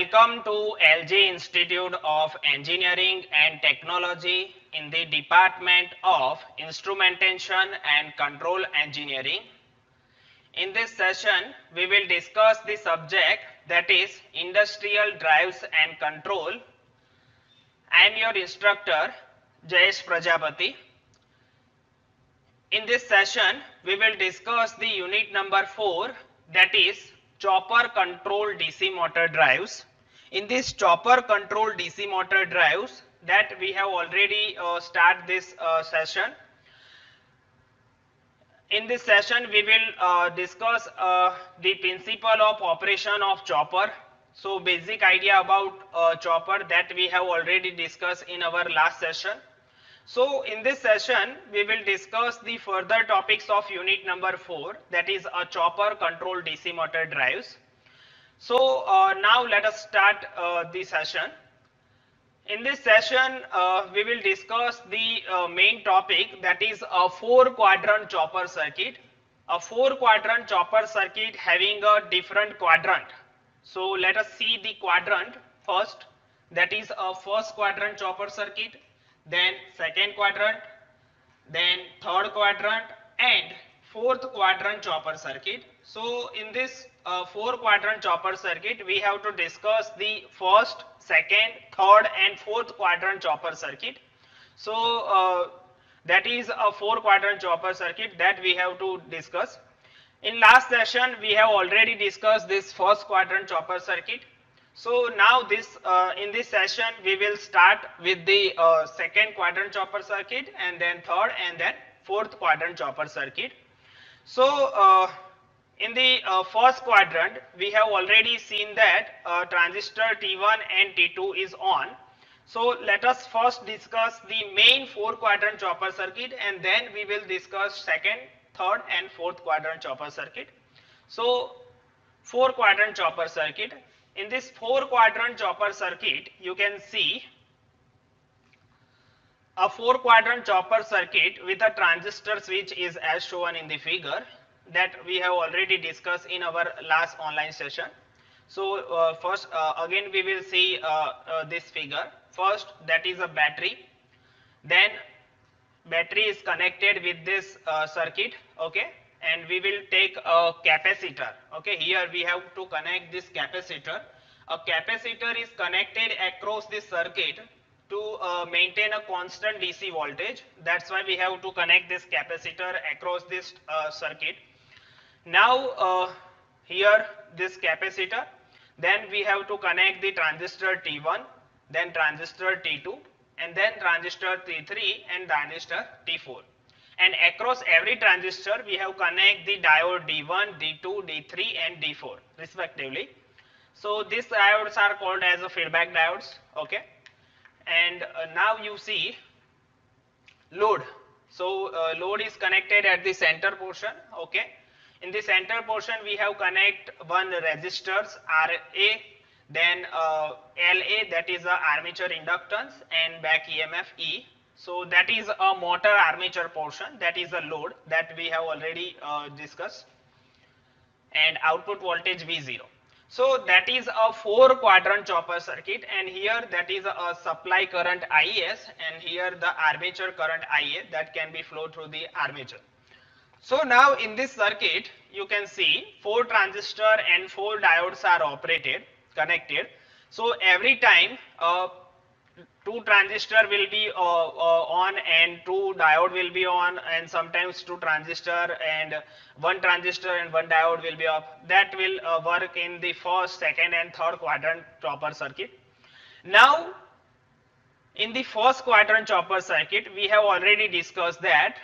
Welcome to LG Institute of Engineering and Technology in the Department of Instrumentation and Control Engineering. In this session, we will discuss the subject that is Industrial Drives and Control. I am your instructor, Jayesh Prajapati. In this session, we will discuss the unit number 4, that is chopper control DC motor drives. In this chopper control DC motor drives that we have already started this session. In this session, we will discuss the principle of operation of chopper. So basic idea about chopper that we have already discussed in our last session. So in this session, we will discuss the further topics of unit number 4, that is a chopper control DC motor drives. So now let us start the session. In this session, we will discuss the main topic, that is a 4-quadrant chopper circuit. A 4-quadrant chopper circuit having a different quadrant. So let us see the quadrant first, that is a first quadrant chopper circuit, then second quadrant, then third quadrant and fourth quadrant chopper circuit. So in this 4-quadrant chopper circuit, we have to discuss the first, second, third and fourth quadrant chopper circuit. So that is a 4-quadrant chopper circuit that we have to discuss. In last session, we have already discussed this first quadrant chopper circuit. So now in this session, we will start with the second quadrant chopper circuit and then third and then fourth quadrant chopper circuit. So in the first quadrant, we have already seen that transistor T1 and T2 is on. So let us first discuss the main 4-quadrant chopper circuit and then we will discuss second, third and fourth quadrant chopper circuit. So 4-quadrant chopper circuit. In this 4-quadrant chopper circuit, you can see a 4-quadrant chopper circuit with a transistor switch is as shown in the figure that we have already discussed in our last online session. So first again we will see this figure. First, that is a battery. Then battery is connected with this circuit, okay, and we will take a capacitor. Okay, here we have to connect this capacitor. A capacitor is connected across this circuit to maintain a constant DC voltage. That's why we have to connect this capacitor across this circuit. Now here this capacitor, then we have to connect the transistor T1, then transistor T2 and then transistor T3 and transistor T4. And across every transistor, we have connect the diode D1, D2, D3 and D4 respectively. So these diodes are called as a feedback diodes, okay. And now you see load. So load is connected at the center portion, okay. In the center portion, we have connect one resistors RA, then LA, that is a armature inductance, and back EMF E. So that is a motor armature portion, that is a load that we have already discussed, and output voltage V0. So that is a 4-quadrant chopper circuit, and here that is a supply current IS and here the armature current IA that can be flow through the armature. So now in this circuit, you can see 4 transistor and 4 diodes are connected. So every time 2 transistor will be on and 2 diode will be on, and sometimes 2 transistor and 1 transistor and 1 diode will be off. That will work in the first, second and third quadrant chopper circuit. Now in the first quadrant chopper circuit, we have already discussed that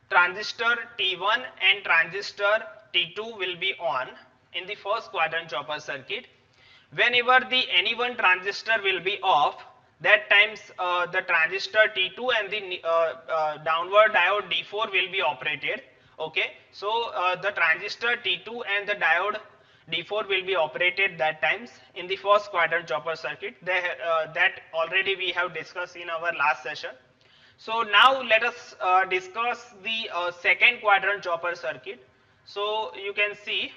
transistor T1 and transistor T2 will be on in the first quadrant chopper circuit. Whenever any one transistor will be off, that times the transistor T2 and the downward diode D4 will be operated, okay. So the transistor T2 and the diode D4 will be operated that times in the first quadrant chopper circuit. That already we have discussed in our last session. So now let us discuss the second quadrant chopper circuit. So you can see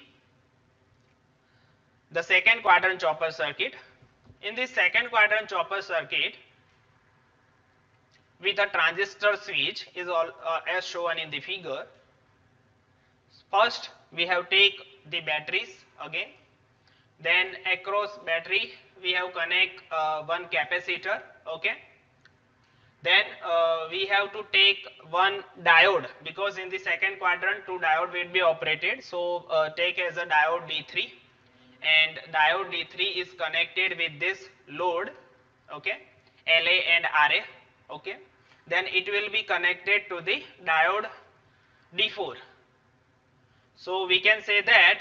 the second quadrant chopper circuit. In the second quadrant chopper circuit with a transistor switch is all as shown in the figure. First we have take the batteries again, then across battery we have connect one capacitor, okay. Then we have to take one diode, because in the second quadrant two diode will be operated, so take as a diode D3, and diode D3 is connected with this load, okay, LA and RA, okay. Then it will be connected to the diode D4. So we can say that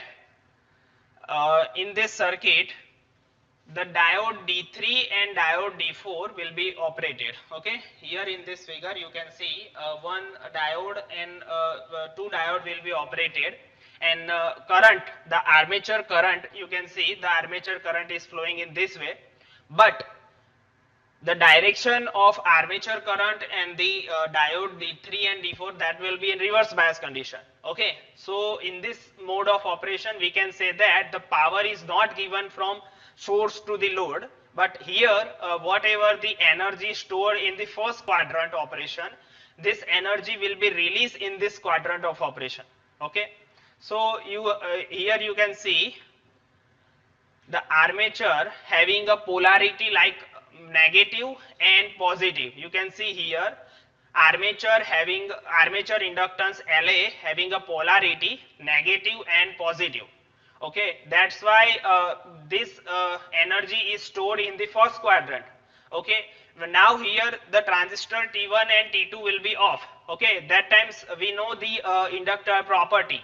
in this circuit the diode D3 and diode D4 will be operated, okay. Here in this figure you can see one diode and two diode will be operated, and current, the armature current, you can see the armature current is flowing in this way, but the direction of armature current and the diode D3 and D4, that will be in reverse bias condition, okay. So in this mode of operation we can say that the power is not given from source to the load, but here whatever the energy stored in the first quadrant operation, this energy will be released in this quadrant of operation, okay. So you here you can see the armature having a polarity like negative and positive. You can see here armature inductance La having a polarity negative and positive, okay. That's why this energy is stored in the first quadrant, okay. Now here the transistor T1 and T2 will be off, okay. That times we know the inductor property.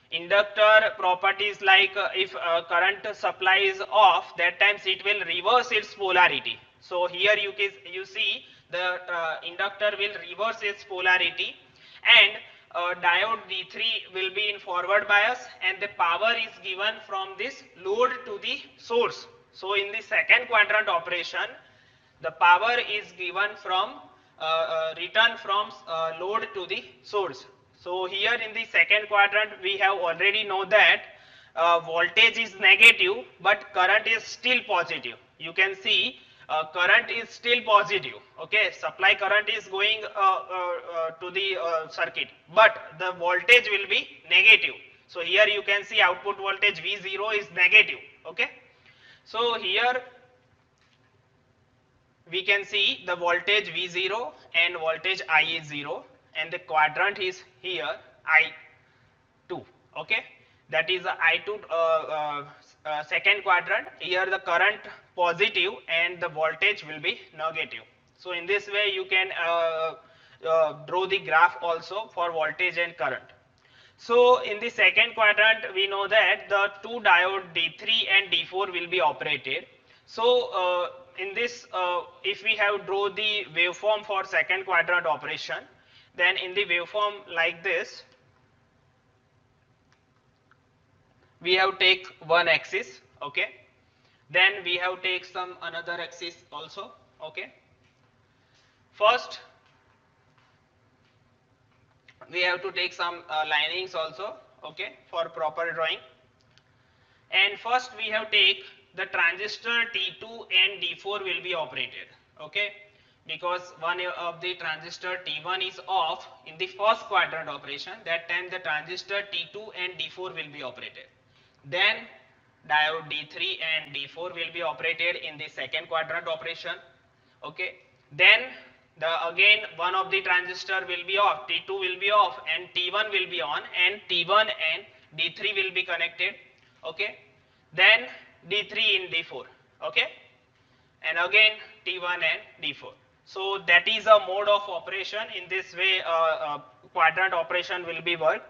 Inductor properties like if current supply is off, that times it will reverse its polarity. So here you see the inductor will reverse its polarity, and diode D3 will be in forward bias, and the power is given from this load to the source. So in the second quadrant operation, the power is given from return from load to the source. So here in the second quadrant we have already know that voltage is negative but current is still positive. You can see current is still positive, okay. Supply current is going to the circuit, but the voltage will be negative. So here you can see output voltage V0 is negative, okay. So here we can see the voltage V0 and voltage I is 0, and the quadrant is here I2, okay. That is the I2 second quadrant. Here the current positive and the voltage will be negative. So in this way you can draw the graph also for voltage and current. So in the second quadrant we know that the two diode D3 and D4 will be operated. So in this if we have draw the waveform for second quadrant operation, then in the waveform like this we have take one axis, okay. Then we have take some another axis also, okay. First we have to take some linings also, okay, for proper drawing. And first we have take the transistor T2 and D4 will be operated, okay, because one of the transistor T1 is off in the first quadrant operation. That time the transistor T2 and D4 will be operated. Then diode D3 and D4 will be operated in the second quadrant operation, okay. Then again one of the transistor will be off, T2 will be off, and T1 will be on, and T1 and D3 will be connected, okay. Then D3 in D4, okay, and again T1 and D4. So that is a mode of operation. In this way quadrant operation will be work.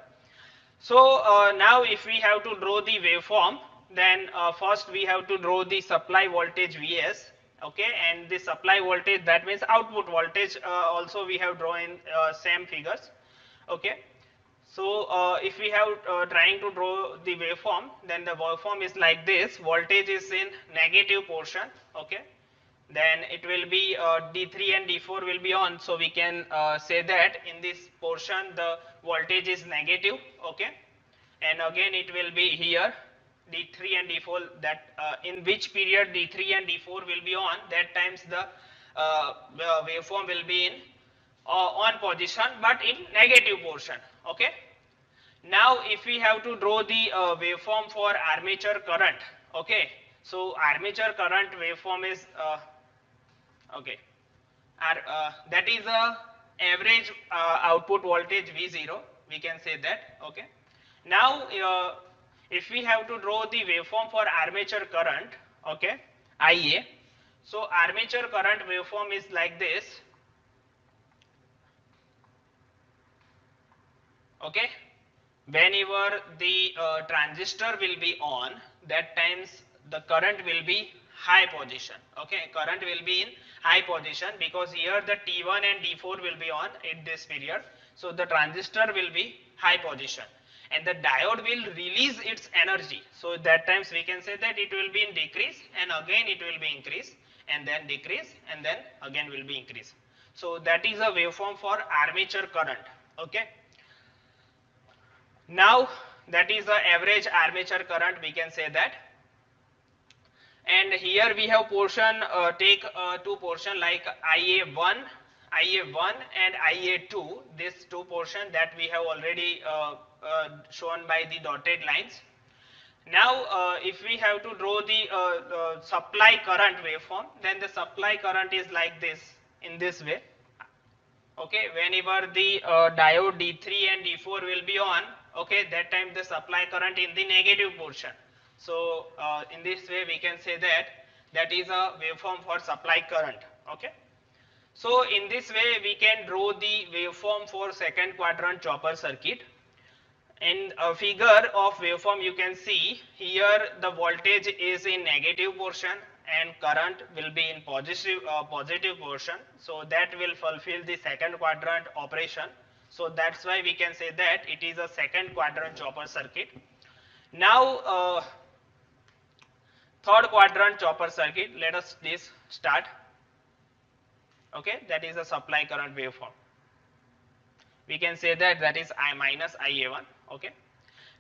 So now if we have to draw the waveform, then first we have to draw the supply voltage Vs, okay, and the supply voltage, that means output voltage, also we have drawn in same figures, okay. So if we have trying to draw the waveform, then the waveform is like this. Voltage is in negative portion, okay. Then it will be D3 and D4 will be on, so we can say that in this portion the voltage is negative, okay. And again it will be here D3 and D4, that in which period D3 and D4 will be on, that times the waveform will be in on position but in negative portion. Okay. Now if we have to draw the waveform for armature current, okay, so armature current waveform is okay, that is a average output voltage V0, we can say that. Okay. Now if we have to draw the waveform for armature current, okay, IA, so armature current waveform is like this. Okay, whenever the transistor will be on, that times the current will be high position. Okay, current will be in high position because here the T1 and D4 will be on in this period, so the transistor will be high position and the diode will release its energy. So that times we can say that it will be in decrease and again it will be increase and then decrease and then again will be increase. So that is a waveform for armature current. Okay. Now that is the average armature current, we can say that. And here we have portion, take two portion like IA1 and IA2, this two portion that we have already shown by the dotted lines. Now if we have to draw the supply current waveform, then the supply current is like this, in this way. Okay, whenever the diode D3 and D4 will be on, okay, that time the supply current in the negative portion. So in this way we can say that that is a waveform for supply current. Okay. So in this way we can draw the waveform for second quadrant chopper circuit. In a figure of waveform you can see here the voltage is in negative portion and current will be in positive portion, so that will fulfill the second quadrant operation. So that's why we can say that it is a second quadrant chopper circuit. Now third quadrant chopper circuit, let us please start. Okay, that is a supply current waveform. We can say that that is I minus IA1. Okay.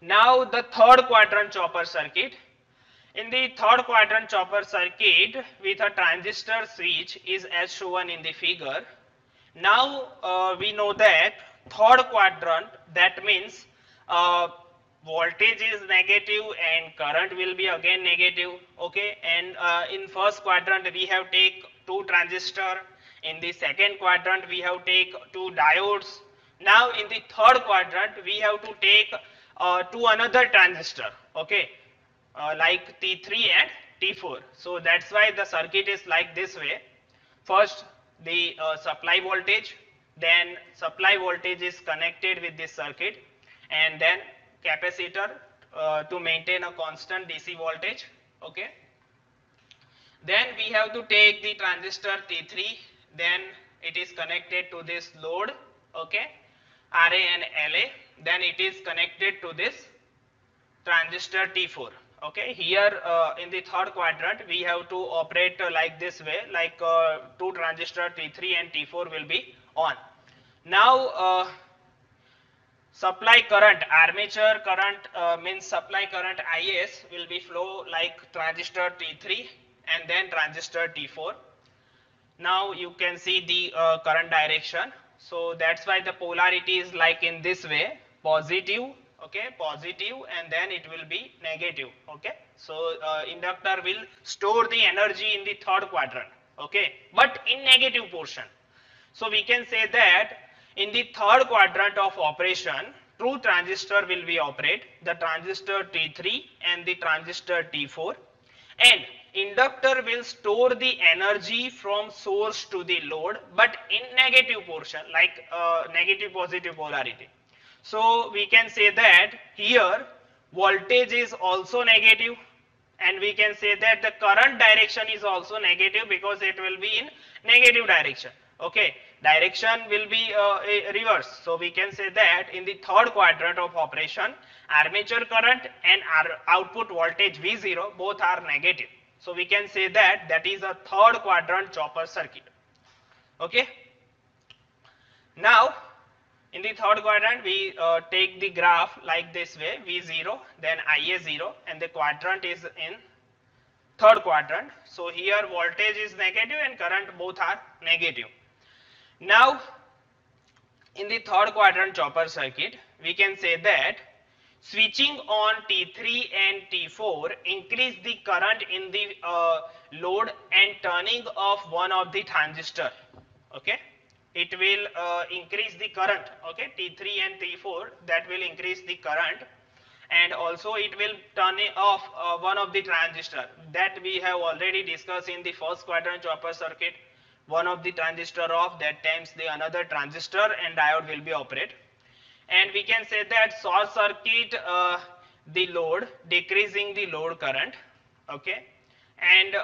Now the third quadrant chopper circuit. In the third quadrant chopper circuit with a transistor switch is as shown in the figure. Now we know that third quadrant, that means voltage is negative and current will be again negative. Okay, and in first quadrant we have take two transistor. In the second quadrant we have take two diodes. Now in the third quadrant we have to take two another transistor. Okay. Like T3 and T4. So that's why the circuit is like this way. First the supply voltage, then supply voltage is connected with this circuit, and then capacitor to maintain a constant DC voltage. Okay. Then we have to take the transistor T3, then it is connected to this load. Okay, RA and LA, then it is connected to this transistor T4. Okay, here in the third quadrant we have to operate like this way, like two transistor T3 and T4 will be on. Now supply current, armature current means supply current IS will be flow like transistor T3 and then transistor T4. Now you can see the current direction. So that's why the polarity is like in this way, positive. Okay, positive, and then it will be negative. Okay, so inductor will store the energy in the third quadrant. Okay, but in negative portion. So we can say that in the third quadrant of operation, two transistor will be operate, the transistor T3 and the transistor T4, and inductor will store the energy from source to the load, but in negative portion, like negative positive polarity. So we can say that here voltage is also negative, and we can say that the current direction is also negative because it will be in negative direction. Okay, direction will be reverse. So we can say that in the third quadrant of operation, armature current and our output voltage V0 both are negative. So we can say that that is a third quadrant chopper circuit. Okay. Now In the third quadrant, we take the graph like this way: V0, then IA0, and the quadrant is in third quadrant. So here voltage is negative and current both are negative. Now in the third quadrant chopper circuit, we can say that switching on T3 and T4 increase the current in the load and turning off one of the transistor. Okay, it will increase the current. Okay, T3 and T4, that will increase the current, and also it will turn off one of the transistor that we have already discussed in the first quadrant chopper circuit. One of the transistor off, that times the another transistor and diode will be operate. And we can say that short circuit the load, decreasing the load current. Okay, and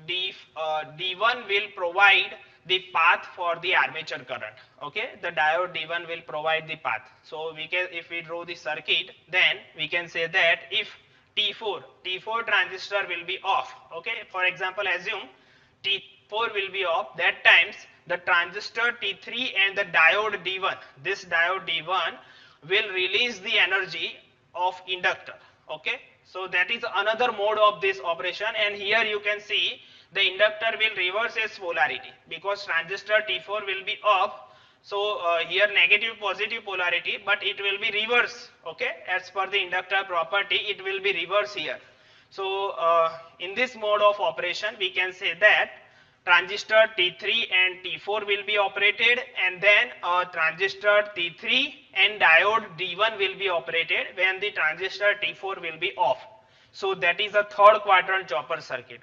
D1 will provide the path for the armature current. Okay, the diode D1 will provide the path. So we can, if we draw the circuit, then we can say that if T4 transistor will be off. Okay, for example, assume T4 will be off, that times the transistor T3 and the diode D1, this diode D1 will release the energy of inductor. Okay, so that is another mode of this operation, and here you can see the inductor will reverse its polarity because transistor T4 will be off. So here negative positive polarity, but it will be reverse. Okay, as per the inductor property, it will be reverse here. So in this mode of operation, we can say that transistor T3 and T4 will be operated, and then transistor T3 and diode D1 will be operated when the transistor T4 will be off. So that is a third quadrant chopper circuit.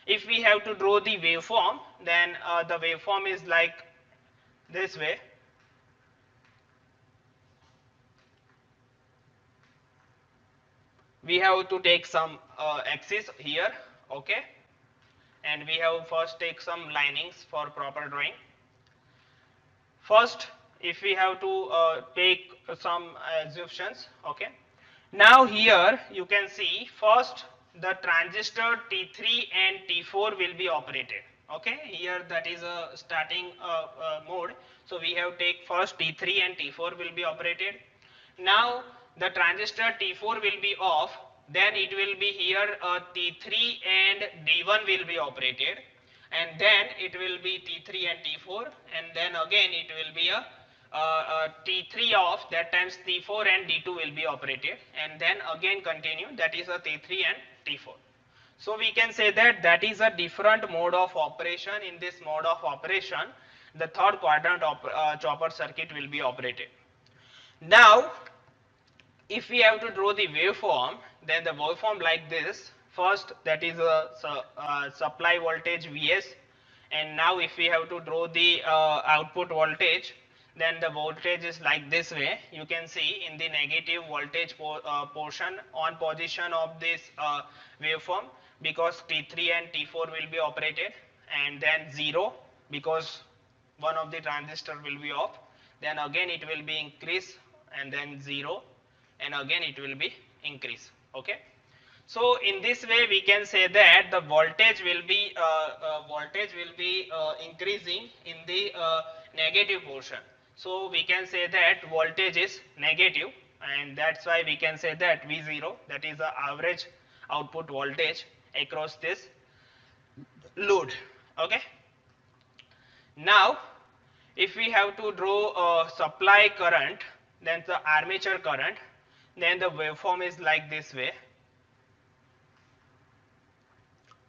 If we have to draw the waveform, then the waveform is like this way. We have to take some axis here. Okay, and we have first take some linings for proper drawing. First, if we have to take some assumptions. Okay, now here you can see first the transistor T3 and T4 will be operated. Okay, here that is a starting mode. So we have take first T3 and T4 will be operated. Now the transistor T4 will be off, then it will be here T3 and D1 will be operated, and then it will be T3 and T4, and then again it will be a T3 off, that times T4 and D2 will be operated, and then again continue, that is a T3 and T4. So we can say that that is a different mode of operation. In this mode of operation, the third quadrant chopper circuit will be operated. Now if we have to draw the waveform, then the waveform like this. First, that is a supply voltage Vs, and now if we have to draw the output voltage, then the voltage is like this way. You can see in the negative voltage portion on position of this waveform, because T3 and T4 will be operated, and then 0 because one of the transistor will be off, then again it will be increase, and then 0, and again it will be increase. Okay, so in this way we can say that the voltage will be increasing in the negative portion. So we can say that voltage is negative, and that's why we can say that V0, that is the average output voltage across this load. Okay, now if we have to draw a supply current, then the armature current, then the waveform is like this way.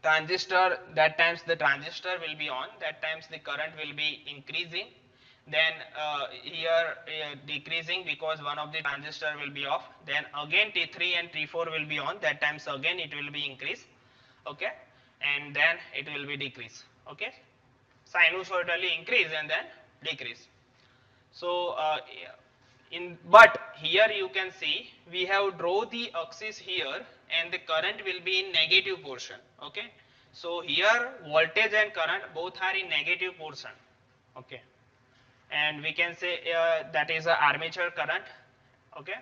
Transistor, that times the transistor will be on, that times the current will be increasing, then here decreasing because one of the transistor will be off, then again T3 and T4 will be on, that times again it will be increase. Okay, and then it will be decrease. Okay, sinusoidally increase and then decrease. So but here you can see we have draw the axis here, and the current will be in negative portion. Okay, so here voltage and current both are in negative portion. Okay, and we can say that is a armature current. Okay,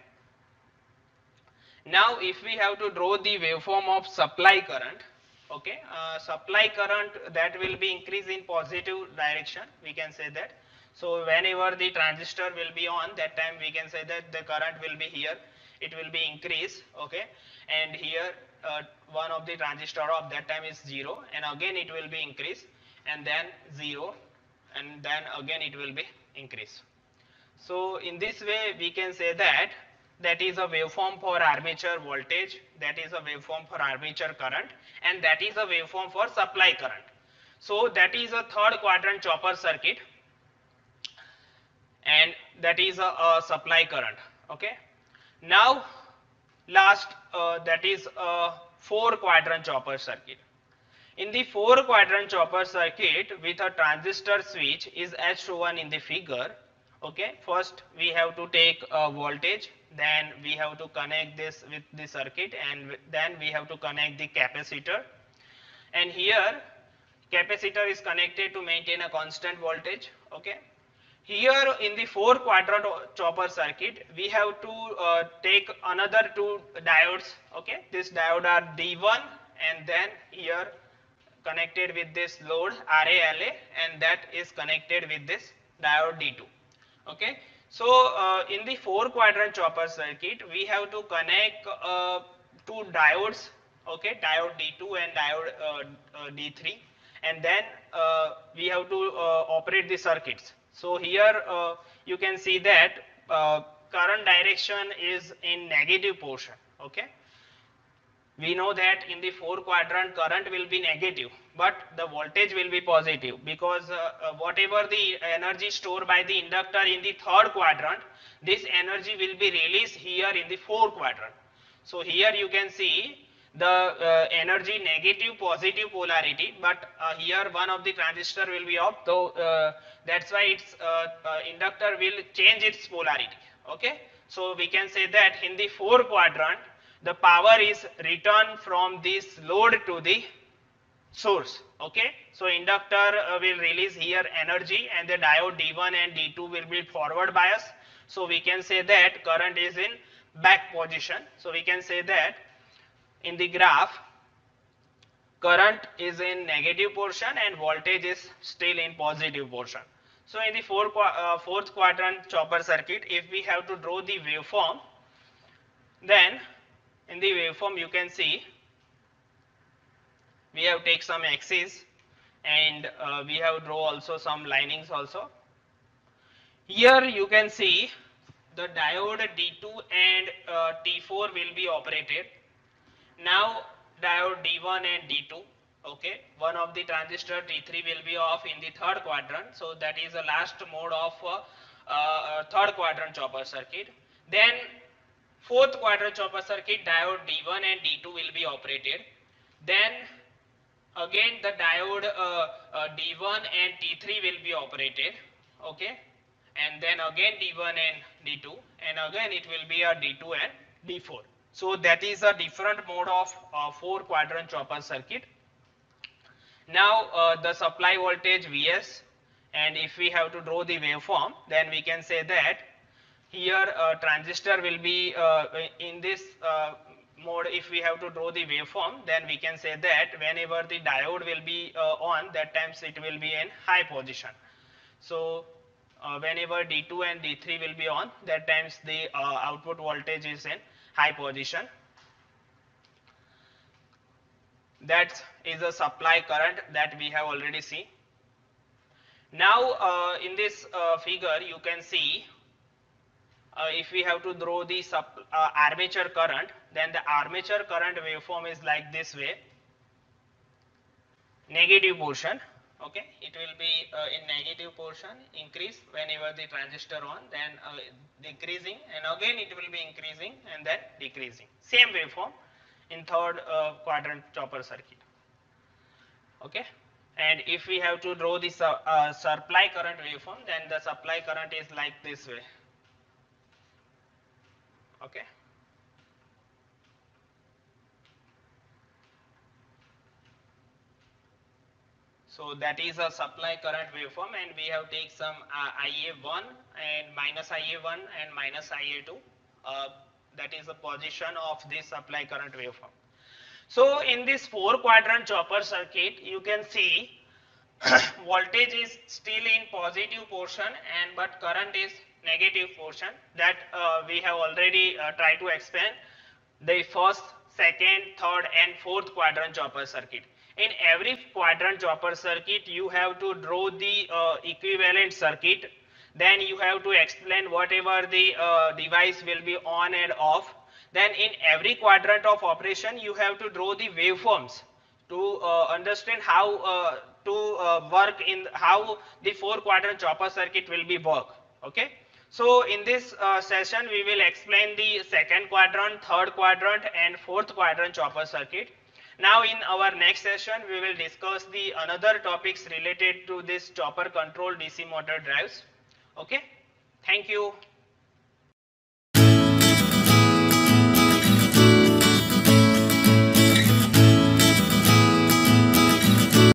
now if we have to draw the waveform of supply current, okay, supply current, that will be increase in positive direction, we can say that. So whenever the transistor will be on, that time we can say that the current will be here, it will be increased, okay, and here one of the transistor of that time is 0, and again it will be increased, and then 0, and then again it will be increased. So in this way we can say that that is a waveform for armature voltage, that is a waveform for armature current, and that is a waveform for supply current. So that is a third quadrant chopper circuit, and that is a supply current, okay. Now last that is a 4-quadrant chopper circuit. In the 4-quadrant chopper circuit with a transistor switch is as shown in the figure, okay. First we have to take a voltage, then we have to connect this with the circuit, and then we have to connect the capacitor, and here capacitor is connected to maintain a constant voltage, okay. Here in the 4-quadrant chopper circuit, we have to take another 2 diodes, okay. This diode are D1, and then here connected with this load RALA, and that is connected with this diode D2, okay. So in the 4-quadrant chopper circuit, we have to connect 2 diodes, okay, diode D2 and diode D3, and then we have to operate the circuits. So here you can see that current direction is in negative portion, okay. We know that in the 4-quadrant current will be negative, but the voltage will be positive, because whatever the energy stored by the inductor in the 3rd quadrant, this energy will be released here in the 4th quadrant. So here you can see the energy negative positive polarity, but here one of the transistor will be off, so that's why its inductor will change its polarity, okay. So we can say that in the 4th quadrant the power is returned from this load to the source, okay. So inductor will release here energy, and the diode D1 and D2 will be forward bias. So we can say that current is in back position. So we can say that in the graph current is in negative portion and voltage is still in positive portion. So in the 4th quadrant chopper circuit, if we have to draw the waveform, then in the waveform you can see we have take some axis, and we have draw also some linings also. Here you can see the diode D2 and T4 will be operated. Now diode D1 and D2, okay, one of the transistor T3 will be off in the 3rd quadrant, so that is the last mode of 3rd quadrant chopper circuit. Then 4th quadrant chopper circuit, diode D1 and D2 will be operated. Then again the diode D1 and T3 will be operated, okay, and then again D1 and D2, and again it will be a D2 and D4. So that is a different mode of 4-quadrant chopper circuit. Now the supply voltage Vs, and if we have to draw the waveform, then we can say that here transistor will be in this mode. If we have to draw the waveform, then we can say that whenever the diode will be on, that times it will be in high position. So whenever D2 and D3 will be on, that times the output voltage is in high position. That is a supply current that we have already seen. Now in this figure you can see if we have to draw the armature current, then the armature current waveform is like this way. Negative portion, okay, it will be in negative portion, increase whenever the transistor on, then decreasing, and again it will be increasing and then decreasing. Same waveform in 3rd quadrant chopper circuit, okay. And if we have to draw the supply current waveform, then the supply current is like this way, okay. So that is a supply current waveform, and we have take some IA1 and minus IA1 and minus IA2. That is the position of this supply current waveform. So in this 4-quadrant chopper circuit, you can see voltage is still in positive portion and but current is negative portion, that we have already tried to explain the first, second, third and fourth quadrant chopper circuit. In every quadrant chopper circuit you have to draw the equivalent circuit, then you have to explain whatever the device will be on and off. Then in every quadrant of operation you have to draw the waveforms to understand how to work in how the four quadrant chopper circuit will be work. Okay, so in this session we will explain the second quadrant, third quadrant and fourth quadrant chopper circuit. Now in our next session we will discuss the another topics related to this chopper control DC motor drives. Okay, thank you.